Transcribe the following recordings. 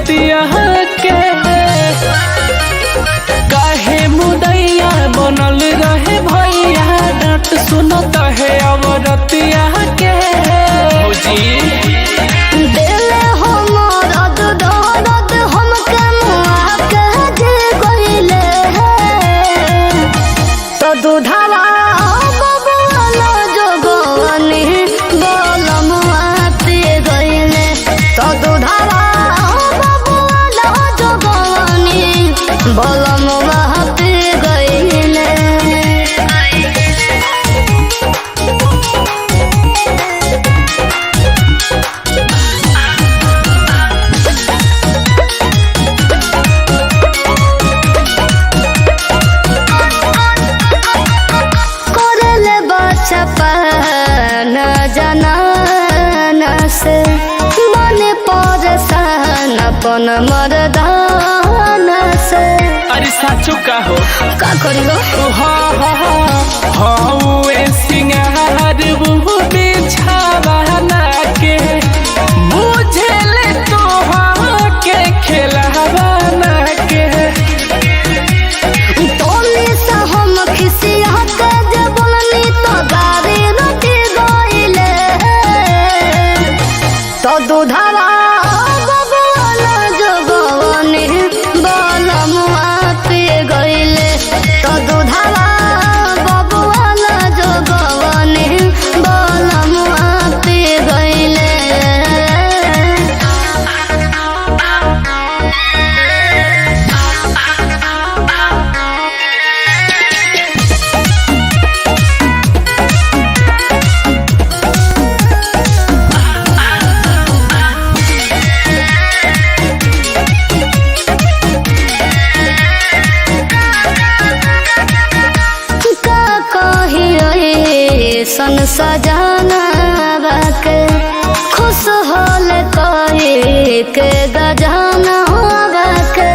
रतिया के काहे मुदैया बनल रहे भैया डांट सुनत है अब रतिया के भौजी दूधावा बबुआला जोगवनी बोलमुआ पी गईले तो दूधावा बबुआला जोगवनी बोलमुआ पी गईले न जनाना से बने परेशान अपन मर्दाना से। अरे साचो का हो का करी हो हाँ सिंगार वो बिछावाना के बुझले तो के खेलावाना के तोली से हम खिसिया के जे बोलनी तो गारी रोटी गईले तो दूधावा बबुआला जोगवनी बोलमुआ पी गईले तो दूधावा बबुआला जोगवनी बोलमुआ पी गईले सन सजाना बाके खुश होल कही के गजाना बाके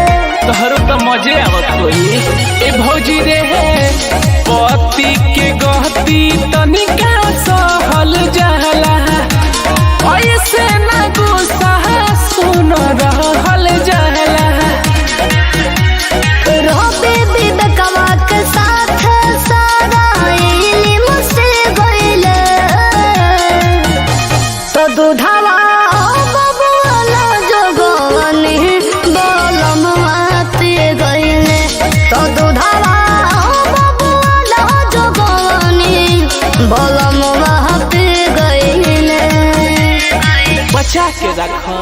तोहरो तो मजे आवत होई ए भौजी रे पति के गहती तनिका सहल जाला ऐसे ना गुस्सा सुन रहल जाला रोबे विवेकवा के साथ सारा इल्म से गईले तो दूधावा बबुआला जोगवनी बोलमुआ पी गईले तो दूधावा बबुआला जोगवनी बोलमुआ पी गईले बचा के रखा।